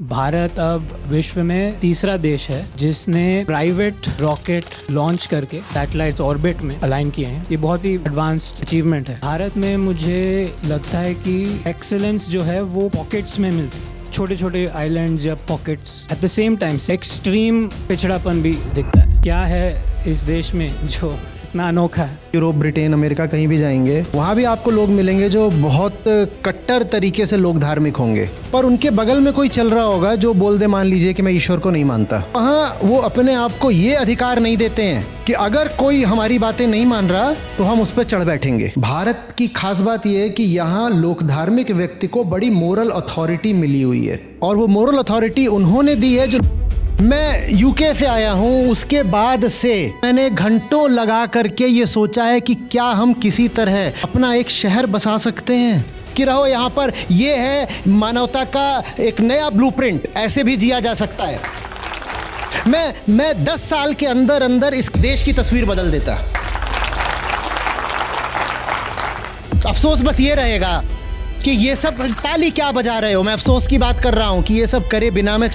भारत अब विश्व में तीसरा देश है जिसने प्राइवेट रॉकेट लॉन्च करके सैटेलाइट्स ऑर्बिट में अलाइन किए हैं। ये बहुत ही एडवांस्ड अचीवमेंट है। भारत में मुझे लगता है कि एक्सेलेंस जो है वो पॉकेट्स में मिलती है, छोटे छोटे आइलैंड्स या pockets. At the same time extreme पिछड़ापन भी दिखता है। क्या है इस देश में जो इतना अनोखा है? यूरोप, ब्रिटेन, अमेरिका कहीं भी जाएंगे वहाँ भी आपको लोग मिलेंगे जो बहुत कट्टर तरीके से लोग धार्मिक होंगे, पर उनके बगल में कोई चल रहा होगा जो बोल दे, मान लीजिए कि मैं ईश्वर को नहीं मानता। वहाँ वो अपने आप को ये अधिकार नहीं देते हैं कि अगर कोई हमारी बातें नहीं मान रहा तो हम उस पर चढ़ बैठेंगे। भारत की खास बात यह है कि यहाँ लोक धार्मिक व्यक्ति को बड़ी मोरल अथॉरिटी मिली हुई है, और वो मोरल अथॉरिटी उन्होंने दी है। जो मैं यूके से आया हूँ, उसके बाद से मैंने घंटों लगा करके ये सोचा है कि क्या हम किसी तरह अपना एक शहर बसा सकते हैं कि रहो यहाँ पर। ये है मानवता का एक नया ब्लूप्रिंट, ऐसे भी जिया जा सकता है। मैं 10 साल के अंदर अंदर इस देश की तस्वीर बदल देता। अफसोस बस ये रहेगा कि ये सब ताली क्या बजा रहे हो। मैं अफसोस की बात कर रहा हूँ कि ये सब करे बिना में।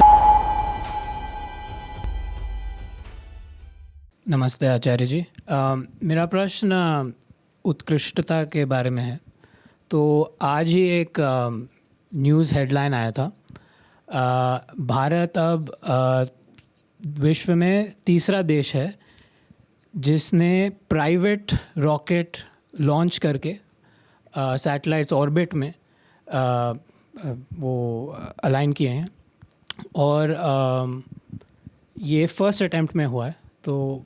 नमस्ते आचार्य जी। मेरा प्रश्न उत्कृष्टता के बारे में है। तो आज ही एक न्यूज़ हेडलाइन आया था, भारत अब विश्व में तीसरा देश है जिसने प्राइवेट रॉकेट लॉन्च करके सैटेलाइट्स ऑर्बिट में वो अलाइन किए हैं, और ये फर्स्ट अटेम्प्ट में हुआ है। तो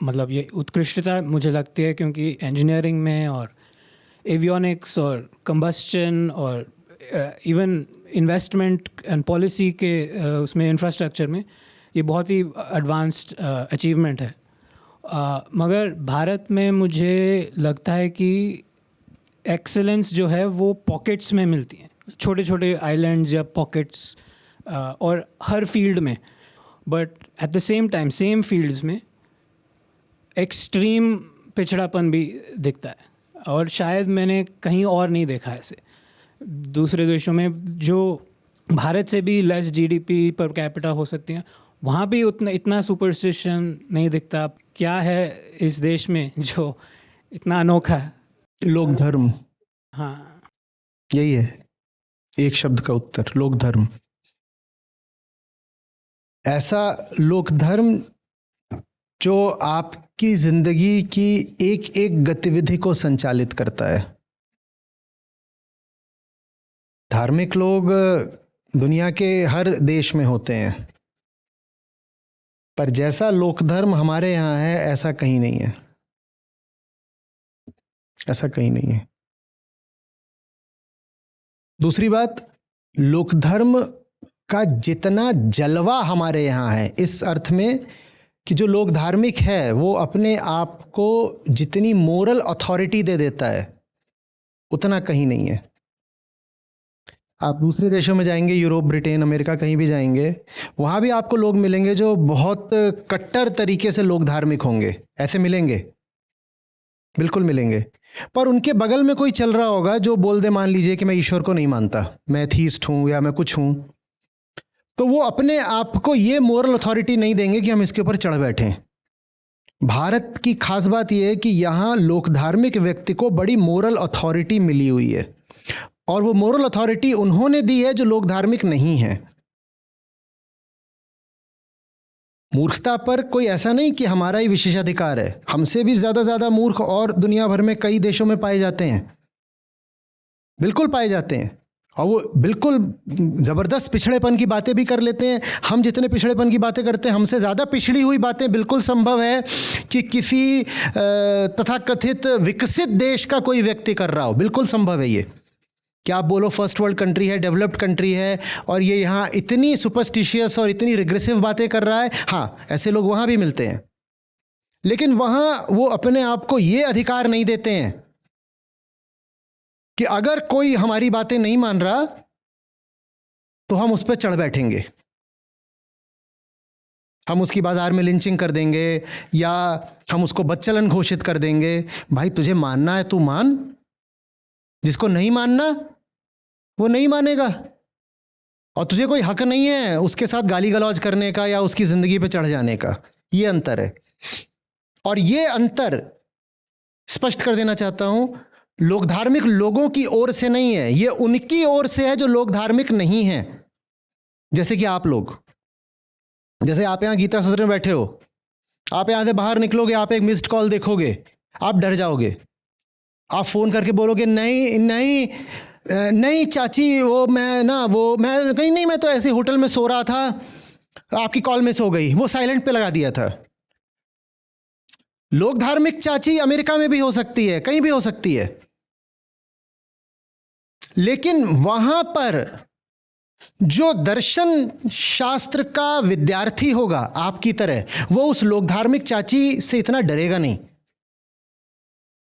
मतलब ये उत्कृष्टता मुझे लगती है क्योंकि इंजीनियरिंग में और एवियोनिक्स और कंबस्चन और इवन इन्वेस्टमेंट एंड पॉलिसी के उसमें इंफ्रास्ट्रक्चर में ये बहुत ही एडवांस्ड अचीवमेंट है। मगर भारत में मुझे लगता है कि एक्सेलेंस जो है वो पॉकेट्स में मिलती है, छोटे छोटे आइलैंड्स या पॉकेट्स, और हर फील्ड में। But at the same time same fields में एक्सट्रीम पिछड़ापन भी दिखता है, और शायद मैंने कहीं और नहीं देखा ऐसे दूसरे देशों में जो भारत से भी लेस जीडीपी पर कैपिटा हो सकती हैं, वहाँ भी इतना सुपरस्टिशन नहीं दिखता। क्या है इस देश में जो इतना अनोखा है? लोक धर्म। हाँ, यही है एक शब्द का उत्तर, लोक धर्म। ऐसा लोक धर्म जो आपकी जिंदगी की एक एक गतिविधि को संचालित करता है। धार्मिक लोग दुनिया के हर देश में होते हैं, पर जैसा लोक धर्म हमारे यहाँ है ऐसा कहीं नहीं है, ऐसा कहीं नहीं है। दूसरी बात, लोक धर्म का जितना जलवा हमारे यहाँ है, इस अर्थ में कि जो लोग धार्मिक है वो अपने आप को जितनी मोरल अथॉरिटी दे देता है उतना कहीं नहीं है। आप दूसरे देशों में जाएंगे, यूरोप, ब्रिटेन, अमेरिका कहीं भी जाएंगे, वहाँ भी आपको लोग मिलेंगे जो बहुत कट्टर तरीके से लोग धार्मिक होंगे। ऐसे मिलेंगे, बिल्कुल मिलेंगे, पर उनके बगल में कोई चल रहा होगा जो बोल दे, मान लीजिए कि मैं ईश्वर को नहीं मानता, मैं एथीस्ट हूँ या मैं कुछ हूँ। तो वो अपने आप को ये मोरल अथॉरिटी नहीं देंगे कि हम इसके ऊपर चढ़ बैठें। भारत की खास बात यह है कि यहाँ लोक धार्मिक व्यक्ति को बड़ी मोरल अथॉरिटी मिली हुई है, और वो मोरल अथॉरिटी उन्होंने दी है जो लोक धार्मिक नहीं है। मूर्खता पर कोई ऐसा नहीं कि हमारा ही विशेषाधिकार है। हमसे भी ज्यादा मूर्ख और दुनिया भर में कई देशों में पाए जाते हैं, बिल्कुल पाए जाते हैं, और वो बिल्कुल ज़बरदस्त पिछड़ेपन की बातें भी कर लेते हैं। हम जितने पिछड़ेपन की बातें करते हैं, हमसे ज़्यादा पिछड़ी हुई बातें बिल्कुल संभव है कि किसी तथाकथित विकसित देश का कोई व्यक्ति कर रहा हो। बिल्कुल संभव है ये। क्या आप बोलो फर्स्ट वर्ल्ड कंट्री है, डेवलप्ड कंट्री है, और ये यहाँ इतनी सुपरस्टिशियस और इतनी रिग्रेसिव बातें कर रहा है? हाँ, ऐसे लोग वहाँ भी मिलते हैं, लेकिन वहाँ वो अपने आप को ये अधिकार नहीं देते हैं कि अगर कोई हमारी बातें नहीं मान रहा तो हम उस पर चढ़ बैठेंगे, हम उसकी बाजार में लिंचिंग कर देंगे, या हम उसको बदचलन घोषित कर देंगे। भाई, तुझे मानना है तू मान, जिसको नहीं मानना वो नहीं मानेगा। और तुझे कोई हक नहीं है उसके साथ गाली गलौज करने का या उसकी ज़िंदगी पे चढ़ जाने का। ये अंतर है। और ये अंतर स्पष्ट कर देना चाहता हूं, लोग धार्मिक लोगों की ओर से नहीं है, ये उनकी ओर से है जो लोग धार्मिक नहीं हैं। जैसे कि आप लोग, जैसे आप यहां गीता सत्र में बैठे हो, आप यहां से बाहर निकलोगे, आप एक मिस्ड कॉल देखोगे, आप डर जाओगे, आप फोन करके बोलोगे नहीं नहीं नहीं चाची, वो मैं कहीं नहीं, मैं तो ऐसे होटल में सो रहा था, आपकी कॉल मिस हो गई, वो साइलेंट पे लगा दिया था। लोक धार्मिक चाची अमेरिका में भी हो सकती है, कहीं भी हो सकती है, लेकिन वहां पर जो दर्शन शास्त्र का विद्यार्थी होगा आपकी तरह, वो उस लोक धार्मिक चाची से इतना डरेगा नहीं।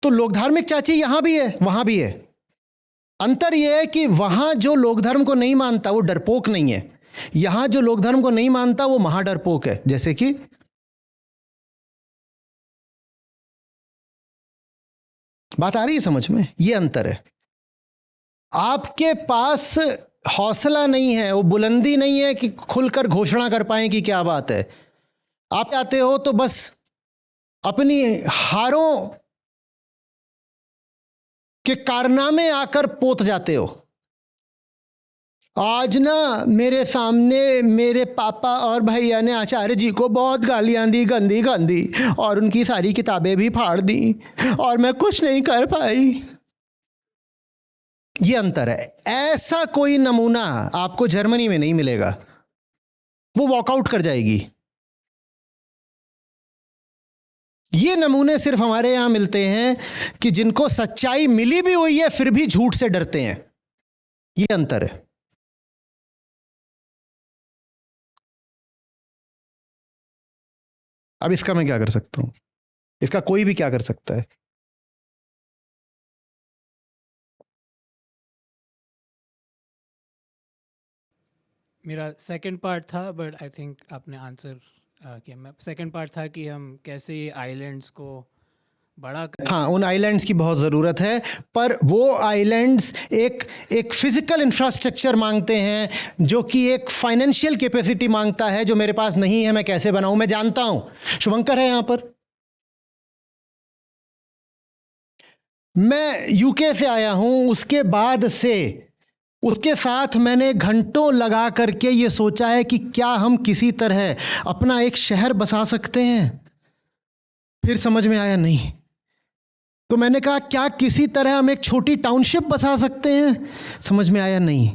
तो लोक धार्मिक चाची यहां भी है, वहां भी है। अंतर यह है कि वहां जो लोक धर्म को नहीं मानता वो डरपोक नहीं है, यहां जो लोक धर्म को नहीं मानता वो महाडरपोक है। जैसे कि बात आ रही है समझ में? ये अंतर है। आपके पास हौसला नहीं है, वो बुलंदी नहीं है कि खुलकर घोषणा कर पाए कि क्या बात है। आप आते हो तो बस अपनी हारों के कारनामे आकर पोत जाते हो। आज ना मेरे सामने मेरे पापा और भैया ने आचार्य जी को बहुत गालियां दी, गंदी गंदी, और उनकी सारी किताबें भी फाड़ दी और मैं कुछ नहीं कर पाई। ये अंतर है। ऐसा कोई नमूना आपको जर्मनी में नहीं मिलेगा, वो वॉकआउट कर जाएगी। ये नमूने सिर्फ हमारे यहां मिलते हैं कि जिनको सच्चाई मिली भी हुई है फिर भी झूठ से डरते हैं। ये अंतर है। अब इसका मैं क्या कर सकता हूं? इसका कोई भी क्या कर सकता है? मेरा सेकंड पार्ट था, बट आई थिंक आपने आंसर किया। मैं सेकंड पार्ट था कि हम कैसे ये आइलैंड्स को बड़ा कर। हाँ, उन आइलैंड्स की बहुत ज़रूरत है, पर वो आइलैंड्स एक फिजिकल इंफ्रास्ट्रक्चर मांगते हैं जो कि एक फाइनेंशियल कैपेसिटी मांगता है, जो मेरे पास नहीं है। मैं कैसे बनाऊं? मैं जानता हूं, शुभंकर है यहां पर, मैं यूके से आया हूं, उसके बाद से उसके साथ मैंने घंटों लगा करके ये सोचा है कि क्या हम किसी तरह अपना एक शहर बसा सकते हैं। फिर समझ में आया नहीं, तो मैंने कहा क्या किसी तरह हम एक छोटी टाउनशिप बसा सकते हैं। समझ में आया नहीं।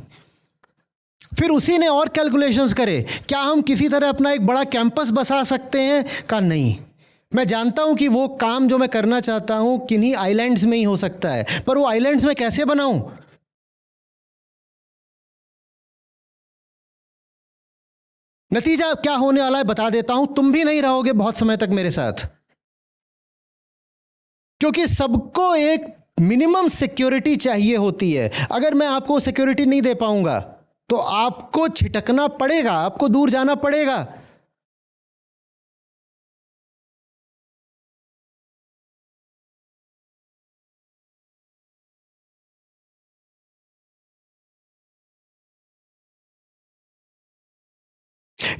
फिर उसी ने और कैलकुलेशंस करे, क्या हम किसी तरह अपना एक बड़ा कैंपस बसा सकते हैं। कहा नहीं, मैं जानता हूं कि वो काम जो मैं करना चाहता हूं किन्हीं आइलैंड्स में ही हो सकता है, पर वो आइलैंड्स में कैसे बनाऊं। नतीजा क्या होने वाला है बता देता हूं, तुम भी नहीं रहोगे बहुत समय तक मेरे साथ, क्योंकि सबको एक मिनिमम सिक्योरिटी चाहिए होती है। अगर मैं आपको सिक्योरिटी नहीं दे पाऊंगा तो आपको छिटकना पड़ेगा, आपको दूर जाना पड़ेगा।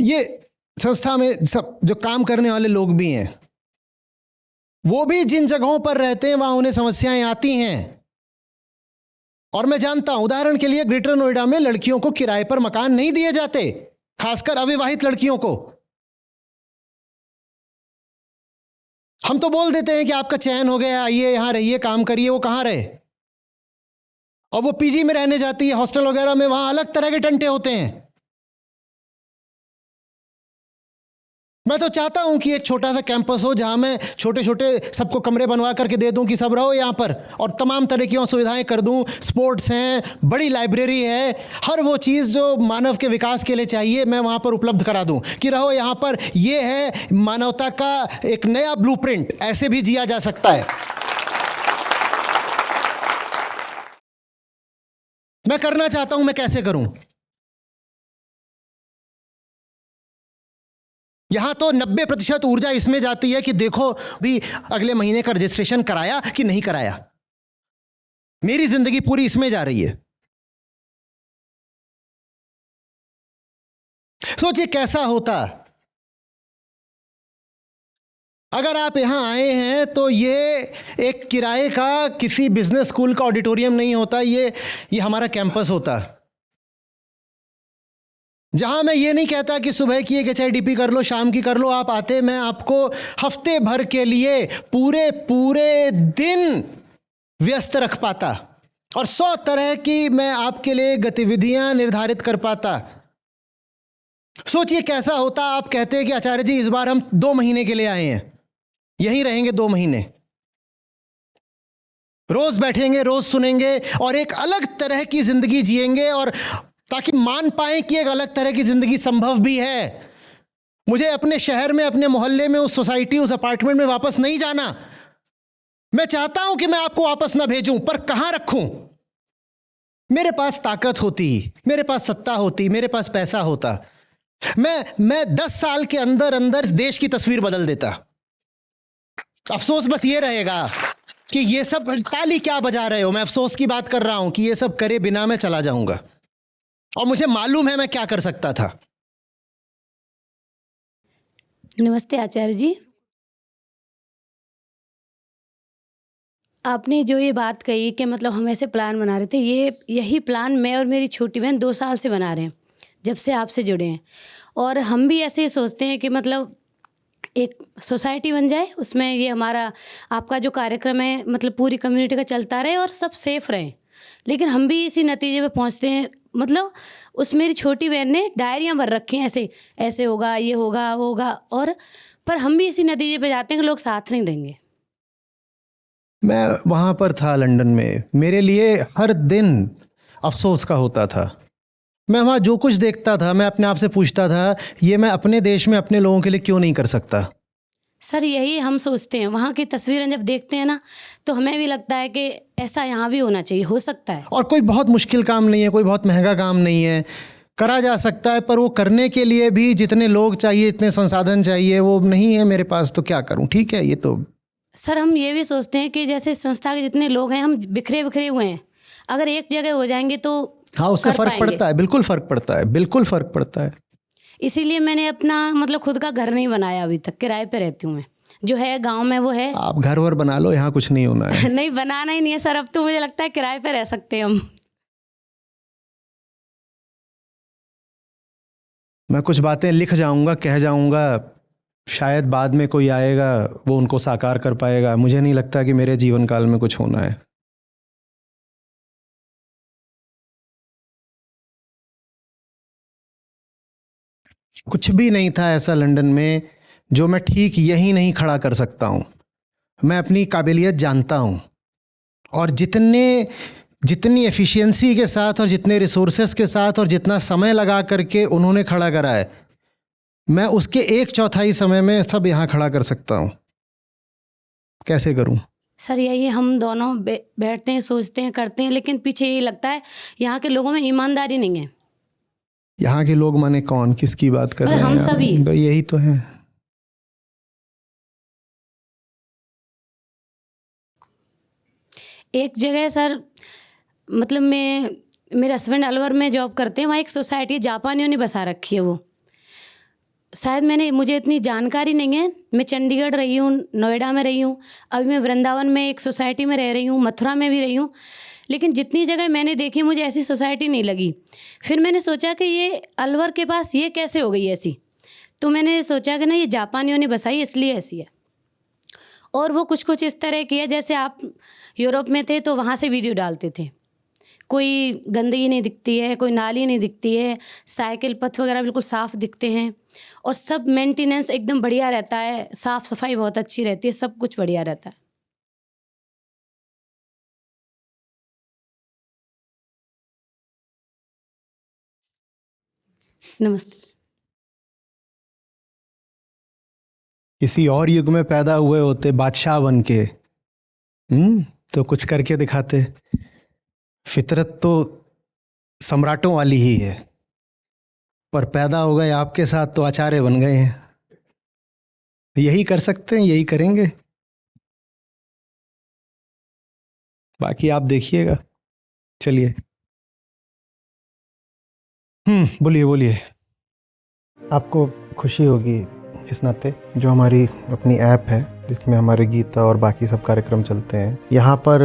ये संस्था में सब जो काम करने वाले लोग भी हैं, वो भी जिन जगहों पर रहते हैं वहां उन्हें समस्याएं आती हैं। और मैं जानता हूं, उदाहरण के लिए ग्रेटर नोएडा में लड़कियों को किराए पर मकान नहीं दिए जाते, खासकर अविवाहित लड़कियों को। हम तो बोल देते हैं कि आपका चयन हो गया, आइए यहां रहिए, काम करिए। वो कहां रहे? और वो पीजी में रहने जाती है, हॉस्टल वगैरह में, वहां अलग तरह के टंटे होते हैं। मैं तो चाहता हूं कि एक छोटा सा कैंपस हो जहां मैं छोटे छोटे सबको कमरे बनवा करके दे दूं कि सब रहो यहां पर, और तमाम तरह की सुविधाएं कर दूं। स्पोर्ट्स हैं, बड़ी लाइब्रेरी है, हर वो चीज़ जो मानव के विकास के लिए चाहिए मैं वहां पर उपलब्ध करा दूं कि रहो यहां पर। ये है मानवता का एक नया ब्लूप्रिंट, ऐसे भी जिया जा सकता है। मैं करना चाहता हूं, मैं कैसे करूं? यहां तो 90% ऊर्जा इसमें जाती है कि देखो भी अगले महीने का रजिस्ट्रेशन कराया कि नहीं कराया। मेरी जिंदगी पूरी इसमें जा रही है। सोचिए कैसा होता अगर आप यहां आए हैं तो ये एक किराए का किसी बिजनेस स्कूल का ऑडिटोरियम नहीं होता, ये हमारा कैंपस होता, जहां मैं ये नहीं कहता कि सुबह की एक HIDP कर लो, शाम की कर लो। आप आते, मैं आपको हफ्ते भर के लिए पूरे पूरे दिन व्यस्त रख पाता और 100 तरह की मैं आपके लिए गतिविधियां निर्धारित कर पाता। सोचिए कैसा होता आप कहते हैं कि आचार्य जी इस बार हम 2 महीने के लिए आए हैं, यहीं रहेंगे 2 महीने, रोज बैठेंगे, रोज सुनेंगे और एक अलग तरह की जिंदगी जिएंगे, और ताकि मान पाएं कि एक अलग तरह की जिंदगी संभव भी है। मुझे अपने शहर में, अपने मोहल्ले में, उस सोसाइटी, उस अपार्टमेंट में वापस नहीं जाना। मैं चाहता हूं कि मैं आपको वापस ना भेजूं, पर कहां रखूं? मेरे पास ताकत होती, मेरे पास सत्ता होती, मेरे पास पैसा होता, मैं 10 साल के अंदर अंदर देश की तस्वीर बदल देता। अफसोस बस ये रहेगा कि ये सब ताली क्या बजा रहे हो, मैं अफसोस की बात कर रहा हूं कि ये सब करे बिना मैं चला जाऊंगा, और मुझे मालूम है मैं क्या कर सकता था। नमस्ते आचार्य जी। आपने जो ये बात कही कि मतलब हम ऐसे प्लान बना रहे थे, यही प्लान मैं और मेरी छोटी बहन 2 साल से बना रहे हैं, जब से आपसे जुड़े हैं। और हम भी ऐसे ही सोचते हैं कि मतलब एक सोसाइटी बन जाए, उसमें ये हमारा आपका जो कार्यक्रम है मतलब पूरी कम्युनिटी का चलता रहे और सब सेफ रहें। लेकिन हम भी इसी नतीजे पे पहुंचते हैं। मतलब उस मेरी छोटी बहन ने डायरियाँ भर रखी हैं, ऐसे ऐसे होगा, ये होगा, वो होगा, और पर हम भी इसी नतीजे पे जाते हैं कि लोग साथ नहीं देंगे। मैं वहाँ पर था लंदन में, मेरे लिए हर दिन अफसोस का होता था। मैं वहाँ जो कुछ देखता था, मैं अपने आप से पूछता था, ये मैं अपने देश में अपने लोगों के लिए क्यों नहीं कर सकता? सर यही हम सोचते हैं, वहाँ की तस्वीरें जब देखते हैं ना तो हमें भी लगता है कि ऐसा यहाँ भी होना चाहिए, हो सकता है। और कोई बहुत मुश्किल काम नहीं है, कोई बहुत महंगा काम नहीं है, करा जा सकता है, पर वो करने के लिए भी जितने लोग चाहिए, इतने संसाधन चाहिए, वो नहीं है मेरे पास, तो क्या करूँ? ठीक है, ये तो सर हम ये भी सोचते हैं कि जैसे संस्था के जितने लोग हैं, हम बिखरे बिखरे हुए हैं, अगर एक जगह हो जाएंगे तो हाँ, उससे कर फर्क पाएंगे। पड़ता है, बिल्कुल फर्क पड़ता है, बिल्कुल फर्क पड़ता है। इसीलिए मैंने अपना मतलब खुद का घर नहीं बनाया अभी तक, किराए पे रहती हूँ मैं। जो है गांव में वो है। आप घर वर बना लो, यहाँ कुछ नहीं होना है। नहीं बनाना ही नहीं है सर, अब तो मुझे लगता है किराए पे रह सकते हैं हम। मैं कुछ बातें लिख जाऊंगा, कह जाऊंगा, शायद बाद में कोई आएगा वो उनको साकार कर पाएगा। मुझे नहीं लगता कि मेरे जीवन काल में कुछ होना है। कुछ भी नहीं था ऐसा लंदन में जो मैं ठीक यहीं नहीं खड़ा कर सकता हूँ। मैं अपनी काबिलियत जानता हूँ, और जितनी एफिशिएंसी के साथ और जितने रिसोर्सेस के साथ और जितना समय लगा करके उन्होंने खड़ा करा है, मैं उसके 1/4 समय में सब यहाँ खड़ा कर सकता हूँ। कैसे करूँ? सर यही हम दोनों बैठते हैं, सोचते हैं, करते हैं, लेकिन पीछे यही लगता है यहाँ के लोगों में ईमानदारी नहीं है। यहाँ के लोग माने कौन, किसकी बात कर रहे हैं हम आप? सभी। तो यही तो है। एक जगह सर मतलब मेरे हस्बैंड अलवर में जॉब करते हैं, वहाँ एक सोसाइटी जापानियों ने बसा रखी है। वो शायद मुझे इतनी जानकारी नहीं है। मैं चंडीगढ़ रही हूँ, नोएडा में रही हूँ, अभी मैं वृंदावन में एक सोसाइटी में रह रही हूँ, मथुरा में भी रही हूँ, लेकिन जितनी जगह मैंने देखी मुझे ऐसी सोसाइटी नहीं लगी। फिर मैंने सोचा कि ये अलवर के पास ये कैसे हो गई ऐसी, तो मैंने सोचा कि ना ये जापानियों ने बसाई इसलिए ऐसी है। और वो कुछ इस तरह की है जैसे आप यूरोप में थे तो वहाँ से वीडियो डालते थे, कोई गंदगी नहीं दिखती है, कोई नाली नहीं दिखती है, साइकिल पथ वगैरह बिल्कुल साफ़ दिखते हैं, और सब मेंटेनेंस एकदम बढ़िया रहता है, साफ़ सफाई बहुत अच्छी रहती है, सब कुछ बढ़िया रहता है। नमस्ते। किसी और युग में पैदा हुए होते बादशाह बन के, तो कुछ करके दिखाते। फितरत तो सम्राटों वाली ही है, पर पैदा हो गए आपके साथ तो आचार्य बन गए हैं। यही कर सकते हैं, यही करेंगे, बाकी आप देखिएगा। चलिए, बोलिए बोलिए। आपको खुशी होगी इस नाते जो हमारी अपनी ऐप है जिसमें हमारे गीता और बाकी सब कार्यक्रम चलते हैं, यहाँ पर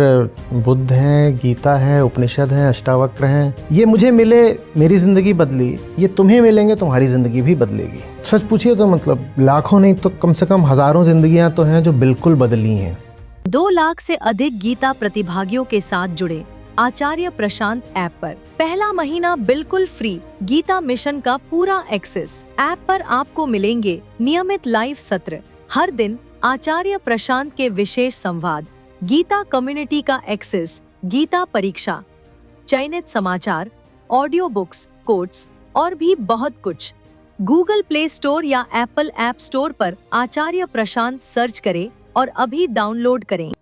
बुद्ध हैं, गीता है, उपनिषद हैं, अष्टावक्र हैं। ये मुझे मिले, मेरी ज़िंदगी बदली, ये तुम्हें मिलेंगे, तुम्हारी ज़िंदगी भी बदलेगी। सच पूछिए तो मतलब लाखों नहीं तो कम से कम हज़ारों ज़िंदगियाँ तो हैं जो बिल्कुल बदली हैं। 2 लाख से अधिक गीता प्रतिभागियों के साथ जुड़े आचार्य प्रशांत ऐप पर पहला महीना बिल्कुल फ्री गीता मिशन का पूरा एक्सेस। ऐप पर आपको मिलेंगे नियमित लाइव सत्र, हर दिन आचार्य प्रशांत के विशेष संवाद, गीता कम्युनिटी का एक्सेस, गीता परीक्षा, चयनित समाचार, ऑडियो बुक्स, कोट्स और भी बहुत कुछ। गूगल प्ले स्टोर या एप्पल ऐप स्टोर पर आचार्य प्रशांत सर्च करें और अभी डाउनलोड करें।